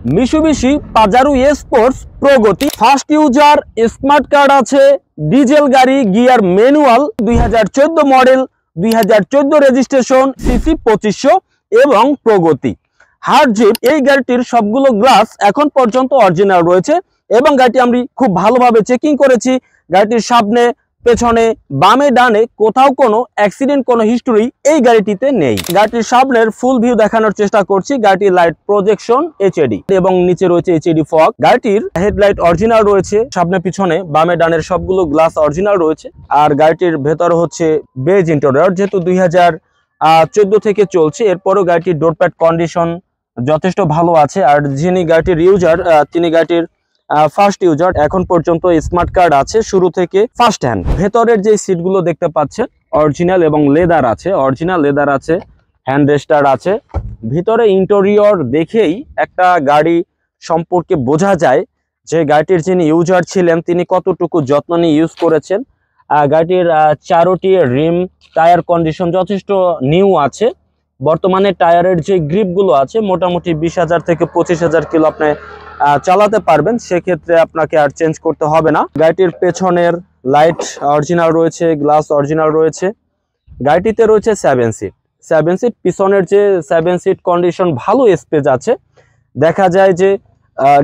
মিশুবিশি Pajero sports প্রগতি first user, smart card আছে, diesel গাড়ি, gear manual, 2014 model, 2014 registration, CC 2500 এবং প্রগতি hard zip. এই গাড়িটির সবগুলো গ্লাস এখন পর্যন্ত অরিজিনাল রয়েছে এবং গাড়িটি আমি খুব ভালোভাবে চেকিং করেছি। গাড়িটির সামনে, পেছনে, বামে, ডানে কোথাও কোনো অ্যাক্সিডেন্ট, কোনো হিস্টোরি এই গাড়িটিতে নেই। গাড়িটির সামনের ফুল ভিউ দেখানোর চেষ্টা করছি। গাড়িটির লাইট প্রজেকশন এইচএডি এবং নিচে রয়েছে এইচএডি ফগ। গাড়িটির হেডলাইট অরিজিনাল রয়েছে, সামনে, পিছনে, বামে, ডানের সবগুলো গ্লাস অরিজিনাল রয়েছে। আর গাড়িটির ভেতরে হচ্ছে বেজ ইন্টেরিয়র, যেহেতু 2014 থেকে চলছে, এরপরও গাড়িটির ডোরপ্যাড কন্ডিশন যথেষ্ট ভালো আছে। আর যিনি গাড়িটির ইউজার, তিনি গাড়িটির ফার্স্ট ইউজার, এখন পর্যন্ত স্মার্ট কার্ড আছে শুরু থেকে ফার্স্ট হ্যান্ড। ভেতরের যে সিটগুলো দেখতে পাচ্ছেন অরিজিনাল এবং লেদার আছে, অরিজিনাল লেদার আছে, হ্যান্ড রেস্টার আছে। ভিতরে ইন্টেরিয়র দেখেই একটা গাড়ি সম্পর্কে বোঝা যায় যে গাড়িটির যিনি ইউজার ছিলেন তিনি কতটুকু যত্ন নিয়ে ইউজ করেছেন। গাড়িটির চারোটি রিম টায়ার কন্ডিশন যথেষ্ট নিউ আছে। বর্তমানে টায়ারের যে গ্রিপগুলো আছে মোটামুটি 20,000 থেকে 25,000 কিলো আপনি চালাতে পারবেন, সেক্ষেত্রে আপনাকে আর চেঞ্জ করতে হবে না। গাড়িটির পেছনের লাইট অরিজিনাল রয়েছে, গ্লাস অরিজিনাল রয়েছে। গাড়িটিতে রয়েছে 7 সিট। পিছনের যে 7 সিট কন্ডিশন ভালো, স্পেস আছে। দেখা যায় যে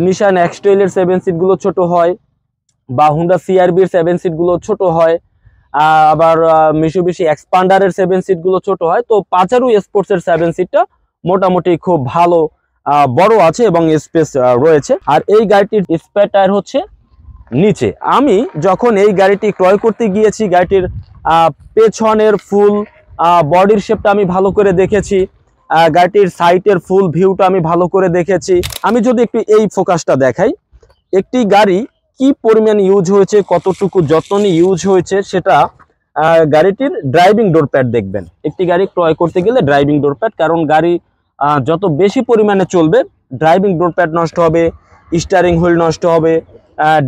নিশান এক্সট্রেলের 7 সিটগুলো ছোট হয় বা হুন্ডা সিআরবির 7 সিটগুলো ছোট হয়, আবার মিশুবিশি এক্সপান্ডারের 7 সিটগুলো ছোট হয়। তো পাজারো স্পোর্টসের 7 সিটটা মোটামুটি খুব ভালো বড় আছে এবং স্পেস রয়েছে। আর এই গাড়িটির স্পেয়ার টায়ার হচ্ছে নিচে। আমি যখন এই গাড়িটি ক্রয় করতে গিয়েছি, গাড়িটির পেছনের ফুল বডির শেপটা আমি ভালো করে দেখেছি, গাড়িটির সাইটের ফুল ভিউটা আমি ভালো করে দেখেছি। আমি যদি একটু এই ফোকাসটা দেখাই, একটি গাড়ি কি পরিমাণ ইউজ হয়েছে, কতটুকু যত্ন নিয়ে ইউজ হয়েছে, সেটা গাড়িটির ড্রাইভিং ডোর প্যাড দেখবেন। একটি গাড়ি ক্রয় করতে গেলে ড্রাইভিং ডোর প্যাড, কারণ গাড়ি যত বেশি পরিমাণে চলবে ড্রাইভিং ডোর প্যাড নষ্ট হবে, স্টিয়ারিং হুইল নষ্ট হবে,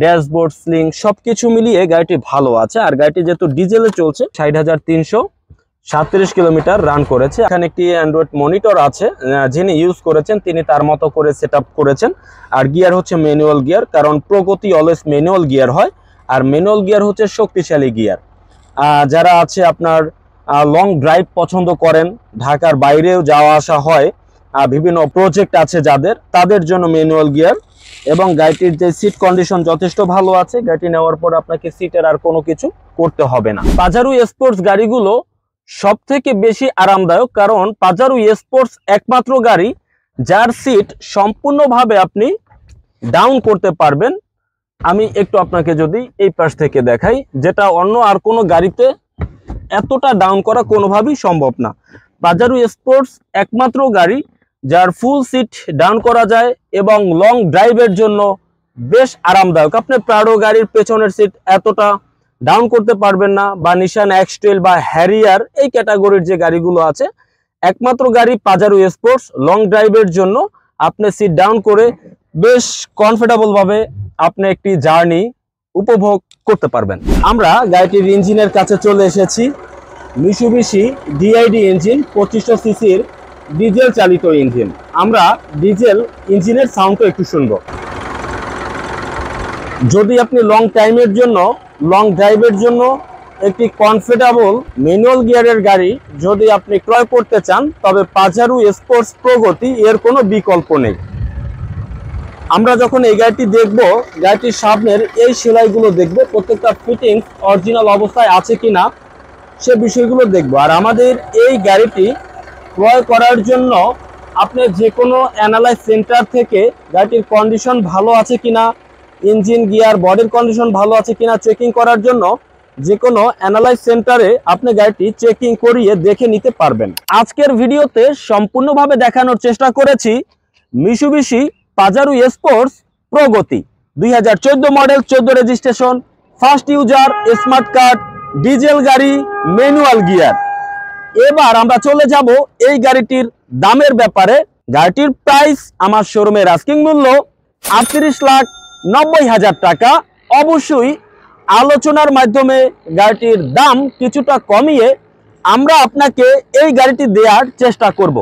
ড্যাশবোর্ড, স্লিং সবকিছু মিলিয়ে গাড়িটি ভালো আছে। আর গাড়িটি যেহেতু ডিজেলে চলছে, 60,337 কিলোমিটার রান করেছে। এখানে একটি অ্যান্ড্রয়েড মনিটর আছে, যিনি ইউজ করেছেন তিনি তার মতো করে সেট করেছেন। আর গিয়ার হচ্ছে ম্যানুয়াল গিয়ার, কারণ প্রগতি অলওয়েজ ম্যানুয়াল গিয়ার হয়, আর ম্যানুয়াল গিয়ার হচ্ছে শক্তিশালী গিয়ার। যারা আছে আপনার লং ড্রাইভ পছন্দ করেন, ঢাকার বাইরেও যাওয়া আসা হয়, বিভিন্ন প্রজেক্ট আছে যাদের, তাদের জন্য ম্যানুয়াল গিয়ার। এবং গাড়িটির যে সিট কন্ডিশন যথেষ্ট ভালো আছে। গাড়িটি নেওয়ার পর আপনাকে সিটের আর কোনো কিছু করতে হবে না। পাজারো স্পোর্টস গাড়িগুলো সব থেকে বেশি আরামদায়ক, কারণ পাজারো স্পোর্টস একমাত্র গাড়ি যার সিট সম্পূর্ণভাবে আপনি ডাউন করতে পারবেন। আমি একটু আপনাকে যদি এই পাশ থেকে দেখাই, যেটা অন্য আর কোনো গাড়িতে এতটা ডাউন করা কোনোভাবেই সম্ভব না। পাজারো স্পোর্টস একমাত্র গাড়ি যার ফুল সিট ডাউন করা যায় এবং লং ড্রাইভের জন্য বেশ আরামদায়ক। আপনি প্রাডো গাড়ির পেছনের সিট এতটা ডাউন করতে পারবেন না, বা নিশান এক্সট্রেল বা হ্যারিয়ার এই ক্যাটাগরির যে গাড়িগুলো আছে, একমাত্র গাড়ি পাজারো স্পোর্টস লং ড্রাইভের জন্য আপনি সিট ডাউন করে বেশ কমফোর্টেবল ভাবে আপনি একটি জার্নি উপভোগ করতে পারবেন। আমরা গাড়িটির ইঞ্জিনের কাছে চলে এসেছি। মিশুবিশি ডিআইডি ইঞ্জিন, 2500 সিসির ডিজেল চালিত ইঞ্জিন। আমরা ডিজেল ইঞ্জিনের সাউন্ডটা একটু শুনবো। যদি আপনি লং টাইমের জন্য, লং ড্রাইভের জন্য একটি কমফোর্টেবল ম্যানুয়াল গিয়ারের গাড়ি যদি আপনি ক্রয় করতে চান, তবে পাজারো স্পোর্টস প্রগতি এর কোনো বিকল্প নেই। আমরা যখন এই গাড়িটি দেখব, গাড়িটির সামনের এই সেলাইগুলো দেখব, প্রত্যেকটা ফিটিংস অরিজিনাল অবস্থায় আছে কিনা সে বিষয়গুলো দেখব। আর আমাদের এই গাড়িটি ক্রয় করার জন্য আপনি যে কোনো অ্যানালাইজ সেন্টার থেকে গাড়িটির কন্ডিশন ভালো আছে কিনা, ইঞ্জিন, গিয়ার, বডির কন্ডিশন ভালো আছে কিনা চেকিং করার জন্য যে কোনো অ্যানালাইজ সেন্টারে আপনি গাড়িটি চেকিং করিয়ে দেখে নিতে পারবেন। আজকের ভিডিওতে সম্পূর্ণভাবে দেখানোর চেষ্টা করেছি মিশুবিশি পাজারো স্পোর্টস প্রগতি, 2014 model, 14 registration, first user, smart card, diesel গাড়ি, ম্যানুয়াল গিয়ার। এবার আমরা চলে যাব এই গাড়িটির দামের ব্যাপারে। গাড়িটির প্রাইস আমার শোরুমের আস্কিং মূল্য 38,90,000 টাকা। অবশ্যই আলোচনার মাধ্যমে গাড়িটির দাম কিছুটা কমিয়ে আমরা আপনাকে এই গাড়িটি দেওয়ার চেষ্টা করব।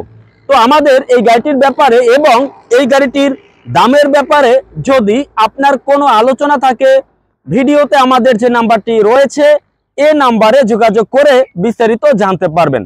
তো আমাদের এই গাড়িটির ব্যাপারে এবং এই গাড়িটির দামের ব্যাপারে যদি আপনার কোনো আলোচনা থাকে, ভিডিওতে আমাদের যে নাম্বারটি রয়েছে এ নাম্বারে যোগাযোগ করে বিস্তারিত জানতে পারবেন।